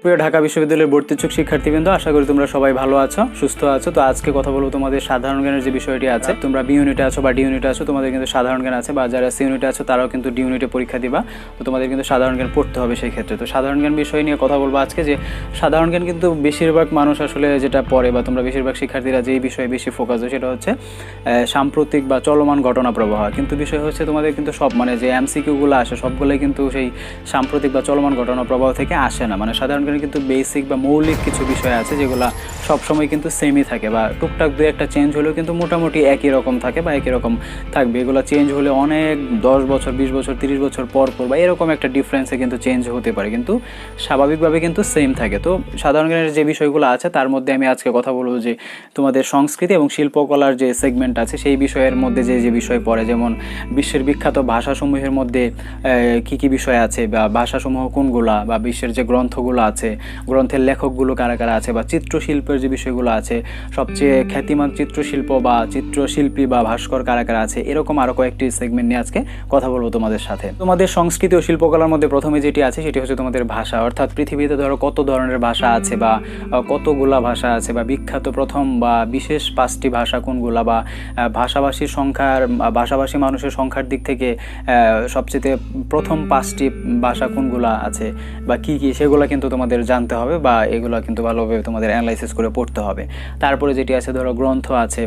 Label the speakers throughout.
Speaker 1: সুপ্রিয় ঢাকা বিশ্ববিদ্যালয়ের ভর্তি ইচ্ছুক শিক্ষার্থীবৃন্দ, আশা করি তোমরা সবাই ভালো আছো, সুস্থ আছো। তো আজকে কথা বলবো তোমাদের সাধারণ জ্ঞানের যে বিষয়টি আছে। তোমরা বি ইউনিটে আছো বা ডি ইউনিটে আছো, তোমাদের কিন্তু সাধারণ জ্ঞান আছে, বা যারা সি ইউনিটে আছো তারাও কিন্তু ডি ইউনিটে পরীক্ষা দিবা। তো তোমাদের কিন্তু সাধারণ জ্ঞান পড়তে হবে সেই ক্ষেত্রে। তো সাধারণ জ্ঞান বিষয় নিয়ে কথা বলবো আজকে, যে সাধারণ জ্ঞান কিন্তু বেশিরভাগ মানুষ আসলে যেটা পড়ে, বা তোমরা বেশিরভাগ শিক্ষার্থীরা যেই বিষয়ে বেশি ফোকাস হয় সেটা হচ্ছে সাম্প্রতিক বা চলমান ঘটনা প্রবাহ। কিন্তু বিষয় হচ্ছে তোমাদের কিন্তু সব যে এমসিকিউগুলো আসে সবগুলোই কিন্তু সেই সাম্প্রতিক বা চলমান ঘটনা প্রবাহ থেকে আসে না। সাধারণ জ্ঞানে কিন্তু বেসিক বা মৌলিক কিছু বিষয় আছে যেগুলো সবসময় কিন্তু সেমই থাকে, বা টুকটাক দু একটা চেঞ্জ হলেও কিন্তু মোটামুটি একই রকম থাকে বা একই রকম থাকবে। এগুলো চেঞ্জ হলে অনেক 10 বছর 20 বছর 30 বছর পর বা এরকম একটা ডিফারেন্সে কিন্তু চেঞ্জ হতে পারে, কিন্তু স্বাভাবিকভাবে কিন্তু সেম থাকে। তো সাধারণ জ্ঞানের যে বিষয়গুলো আছে তার মধ্যে আমি আজকে কথা বলবো যে তোমাদের সংস্কৃতি এবং শিল্পকলার যে সেগমেন্ট আছে সেই বিষয়ের মধ্যে যে বিষয় পড়ে, যেমন বিশ্বের বিখ্যাত ভাষাসমূহের মধ্যে কি কি বিষয় আছে, বা ভাষাসমূহ কোনগুলা, বা বিশ্বের যে গ্রন্থগুলো আছে গ্রন্থের লেখকগুলো কারা কারা আছে, বা চিত্রশিল্পের যে বিষয়গুলো আছে সবচেয়ে খ্যাতিমান চিত্রশিল্প বা চিত্রশিল্পী বা ভাস্কর কারা কারা আছে, এরকম আরও কয়েকটি সেগমেন্ট নিয়ে আজকে কথা বলবো তোমাদের সাথে। তোমাদের সংস্কৃতি ও শিল্পকলার মধ্যে প্রথমে যেটি আছে সেটি হচ্ছে তোমাদের ভাষা, অর্থাৎ পৃথিবীতে ধরো কত ধরনের ভাষা আছে বা কতগুলা ভাষা আছে, বা বিখ্যাত প্রথম বা বিশেষ 5টি ভাষা কোনগুলা, বা ভাষাভাষীর সংখ্যার ভাষাভাষী মানুষের সংখ্যার দিক থেকে সবচেয়ে প্রথম 5টি ভাষা কোনগুলা আছে বা কি কি, সেগুলো কিন্তু তোমাদের জানতে হবে, বা এগুলো কিন্তু ভালোভাবে তোমাদের অ্যানালাইসিস করে পড়তে হবে। তারপরে যেটি আছে ধরো গ্রন্থ আছে,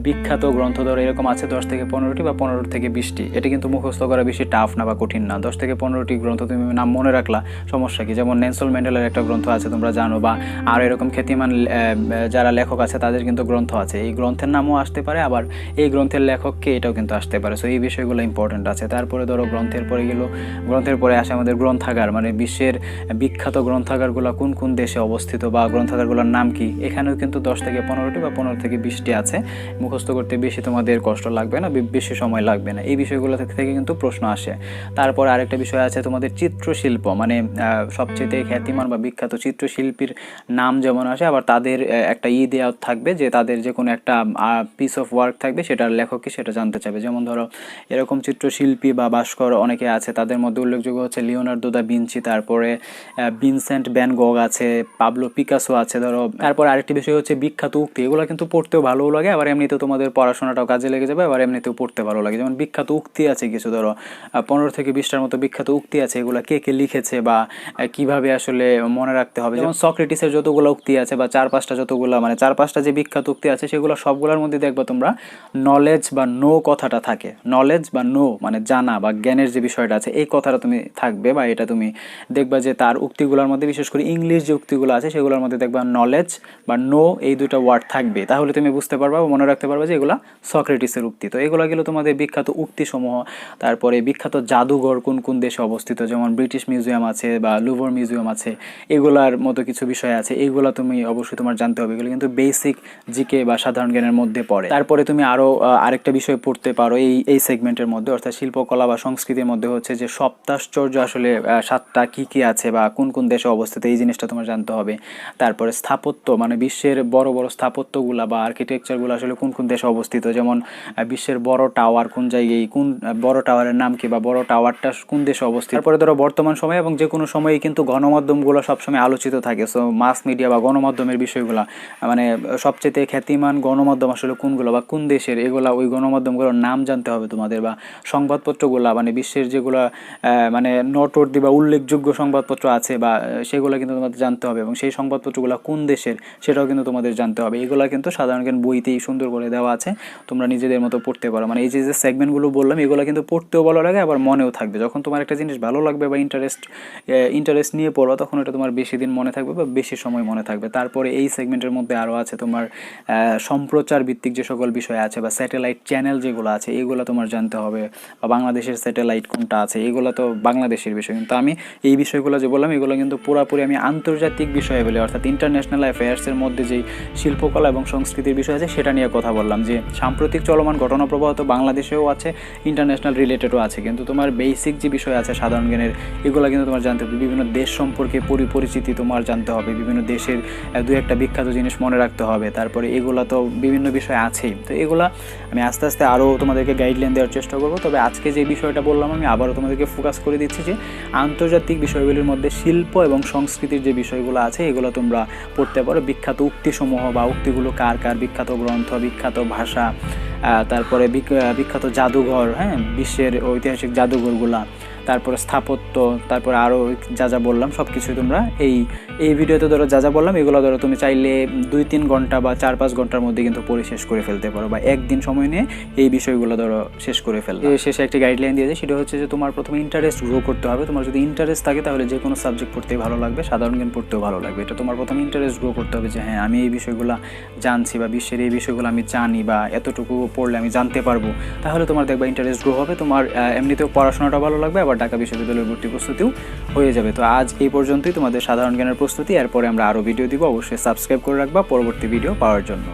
Speaker 1: বিখ্যাত গ্রন্থ ধরো এরকম আছে 10 থেকে 15টি বা 15 থেকে 20টি। এটা কিন্তু মুখস্থ করা বেশি টাফ না বা কঠিন না। 10 থেকে 15টি গ্রন্থ তুমি নাম মনে রাখলা, সমস্যা কি? যেমন নেলসন ম্যান্ডেলার একটা গ্রন্থ আছে তোমরা জানো, বা আর এরকম খ্যাতিমান যারা লেখক আছে তাদের কিন্তু গ্রন্থ আছে। এই গ্রন্থের নামও আসতে পারে, আবার এই গ্রন্থের লেখককে এটাও কিন্তু আসতে পারে। সো এই বিষয়গুলো ইম্পর্টেন্ট আছে। তারপরে ধরো গ্রন্থের পরে আসে আমাদের গ্রন্থাগার, বিশ্বের বিখ্যাত গ্রন্থাগারগুলো কোন কোন দেশে অবস্থিত বা গ্রন্থাগারগুলোর নাম কি। এখানেও কিন্তু 10 থেকে 15টি বা 15 থেকে 20টি আছে। মুখস্থ করতে বেশি তোমাদের কষ্ট লাগবে না, বেশি সময় লাগবে না। এই বিষয়গুলো থেকে কিন্তু প্রশ্ন আসে। তারপর আরেকটা বিষয় আছে তোমাদের চিত্রশিল্প, সবচেয়ে খ্যাতিমান বা বিখ্যাত চিত্রশিল্পীর নাম যেমন আসে, আবার তাদের একটা দেওয়া থাকবে যে তাদের যে কোনো একটা পিস অফ ওয়ার্ক থাকবে, সেটার লেখক কি সেটা জানতে চাবে। যেমন ধরো এরকম চিত্রশিল্পী বা ভাস্কর অনেকে আছে, তাদের মধ্যে উল্লেখযোগ্য হচ্ছে লিওনার্দো দা ভিঞ্চি, তারপরে ভিনসেন্ট ভ্যান গগ আছে, পাবলো পিকাসো আছে ধরো। তারপর আরেকটি বিষয় হচ্ছে বিখ্যাত উক্তি। এগুলো কিন্তু পড়তেও ভালো লাগে, আবার এমনিতেও তোমাদের পড়াশোনাটাও কাজে লেগে যাবে, আবার এমনিতেও পড়তে ভালো লাগে। যেমন বিখ্যাত উক্তি আছে কিছু, ধরো 15 থেকে 20টার মতো বিখ্যাত উক্তি আছে। এগুলো কে কে লিখেছে বা কিভাবে আসলে মনে রাখতে হবে। যেমন সক্রেটিসের যতগুলো উক্তি আছে, বা 4-5টা যতগুলো 4-5টা যে বিখ্যাত উক্তি আছে, সেগুলো সবগুলোর মধ্যে দেখবা তোমরা নলেজ বা নো কথাটা থাকে। নলেজ বা নো জানা বা জ্ঞানের যে বিষয়টা আছে, এই কথাটা তুমি থাকবে, বা এটা তুমি দেখবা যে তার উক্তিগুলোর মধ্যে, বিশেষ করে ইংলিশ যে উক্তিগুলো আছে সেগুলোর মধ্যে দেখবা নলেজ বা নো এই দুটো ওয়ার্ড থাকবে। তাহলে তুমি বুঝতে পারবা বা মনে রাখতে পারবা যে এগুলো সক্রেটিসের উক্তি। তো এগুলো গেলো তোমাদের বিখ্যাত উক্তিসমূহ। তারপরে বিখ্যাত জাদুঘর কোন কোন দেশে অবস্থিত, যেমন ব্রিটিশ মিউজিয়াম আছে বা লুভর মিউজিয়াম আছে, এগুলার মতো কিছু বিষয় আছে। এইগুলো তুমি অবশ্যই তোমার জানতে হবে। এগুলো কিন্তু বেসিক জিকে বা সাধারণ জ্ঞানের মধ্যে পড়ে। তারপরে তুমি আরেকটা বিষয় পড়তে পারো এই সেগমেন্টের মধ্যে, অর্থাৎ শিল্পকলা বা সংস্কৃতির মধ্যে হচ্ছে যে সপ্তাশ্চর্য আসলে 7টা কি কি আছে বা কোন কোন দেশে অবস্থিত, এই জিনিসটা তোমার জানতে হবে। তারপরে স্থাপত্য, বিশ্বের বড় বড় স্থাপত্যগুলা বা আর্কিটেকচারগুলো আসলে কোন কোন দেশে অবস্থিত, যেমন বিশ্বের বড় টাওয়ার কোন জায়গায়, কোন বড় টাওয়ারের নাম কি, বা বড় টাওয়ারটা কোন দেশে অবস্থিত। তারপরে ধরো বর্তমান সময়ে এবং যে কোনো সময়ে কিন্তু গণমাধ্যমগুলো সবসময় আলোচিত থাকে। সো মাস মিডিয়া বা গণমাধ্যমের বিষয়গুলো, সবচেয়ে খ্যাতিমান গণমাধ্যম আসলে কোনগুলো বা কোন দেশের, এগুলা ওই গণমাধ্যমগুলোর নাম জানতে হবে তোমাদের। বা সংবাদপত্রগুলো বিশ্বের যেগুলো নোটওয়ার্দি বা উল্লেখযোগ্য সংবাদপত্র আছে, বা সেগুলো কিন্তু তোমাদের জানতে হবে, এবং সেই সংবাদপত্রগুলো কোন দেশের সেটাও কিন্তু তোমাদের জানতে হবে। এগুলো কিন্তু সাধারণ জ্ঞান বইতেই সুন্দর করে দেওয়া আছে, তোমরা নিজেদের মতো পড়তে পারো। এই যে সেগমেন্টগুলো বললাম, এগুলো কিন্তু পড়তেও ভালো লাগে, আবার মনেও থাকবে। যখন তোমার একটা জিনিস ভালো লাগবে বা ইন্টারেস্ট নিয়ে পড়ো, তখন এটা তোমার বেশি দিন মনে থাকবে বা বেশি সময় মনে থাকবে। তারপরে এই সেগমেন্টের মধ্যে আরও আছে তোমার সম্প্রচার ভিত্তিক যে সকল বিষয় আছে, বা স্যাটেলাইট চ্যানেল যেগুলো আছে, এগুলো তোমার জানতে হবে, বা বাংলাদেশের স্যাটেলাইট কোনটা আছে, এগুলো তো বাংলাদেশের বিষয়। কিন্তু আমি এই বিষয়গুলো যে বললাম, এগুলো কিন্তু পুরোপুরি আমি আন্তর্জাতিক বিষয়ে বলি, অর্থাৎ ইন্টারন্যাশনাল অ্যাফেয়ার্সের মধ্যে যেই শিল্পকলা এবং সংস্কৃতির বিষয় আছে সেটা নিয়ে কথা বললাম। যে সাম্প্রতিক চলমান ঘটনা প্রবাহ তো বাংলাদেশেও আছে, ইন্টারন্যাশনাল রিলেটেডও আছে, কিন্তু তোমার বেসিক যে বিষয় আছে সাধারণ জ্ঞানের, এগুলো কিন্তু তোমার জানতে হবে। বিভিন্ন দেশ সম্পর্কে পরিচিতি তোমার জানতে হবে, বিভিন্ন দেশের 2-1টা বিখ্যাত জিনিস মনে রাখতে হবে। তারপরে এগুলো তো বিভিন্ন বিষয় আছেই। তো এগুলা আমি আস্তে আস্তে আরও তোমাদেরকে গাইডলাইন দেওয়ার চেষ্টা করবো। তবে আজকে যে বিষয়টা বললাম, আমি আবারও তোমাদেরকে ফোকাস করে দিচ্ছি যে আন্তর্জাতিক বিষয়গুলির মধ্যে শিল্প এবং সংস্কৃতির যে বিষয়গুলো আছে এগুলো তোমরা পড়তে পারো। বিখ্যাত উক্তিসমূহ বা উক্তিগুলো কার কার, বিখ্যাত গ্রন্থ, বিখ্যাত ভাষা, তারপরে বিখ্যাত জাদুঘর, হ্যাঁ, বিশ্বের ঐতিহাসিক জাদুঘরগুলা, তারপরে স্থাপত্য, তারপরে আরও যা যা বললাম সব কিছুই তোমরা এই ভিডিওতে ধরো যা যা বললাম এগুলো ধরো তুমি চাইলে 2-3 ঘন্টা বা 4-5 ঘন্টার মধ্যে কিন্তু পড়ে শেষ করে ফেলতে পারো, বা একদিন সময় নিয়ে এই বিষয়গুলো ধরো শেষ করে ফেলবে। শেষে একটি গাইডলাইন দিয়েছে, সেটা হচ্ছে যে তোমার প্রথমে ইন্টারেস্ট গ্রো করতে হবে। তোমার যদি ইন্টারেস্ট থাকে তাহলে যে কোনো সাবজেক্ট পড়তেই ভালো লাগবে, সাধারণ জ্ঞান পড়তেও ভালো লাগবে। এটা তোমার প্রথমে ইন্টারেস্ট গ্রো করতে হবে যে হ্যাঁ আমি এই বিষয়গুলো জানছি বা বিশ্বের এই বিষয়গুলো আমি জানি বা এতটুকু পড়লে আমি জানতে পারবো, তাহলে তোমার দেখবা ইন্টারেস্ট গ্রো হবে, তোমার এমনিতেও পড়াশোনাটা ভালো লাগবে, আবার ঢাকা বিশ্ববিদ্যালয়ের ভর্তি প্রস্তুতিও হয়ে যাবে। তো আজ এই পর্যন্তই তোমাদের সাধারণ জ্ঞানের প্রস্তুতি, এরপরে আমরা আরও ভিডিও দিব, অবশ্যই সাবস্ক্রাইব করে রাখবা পরবর্তী ভিডিও পাওয়ার জন্য।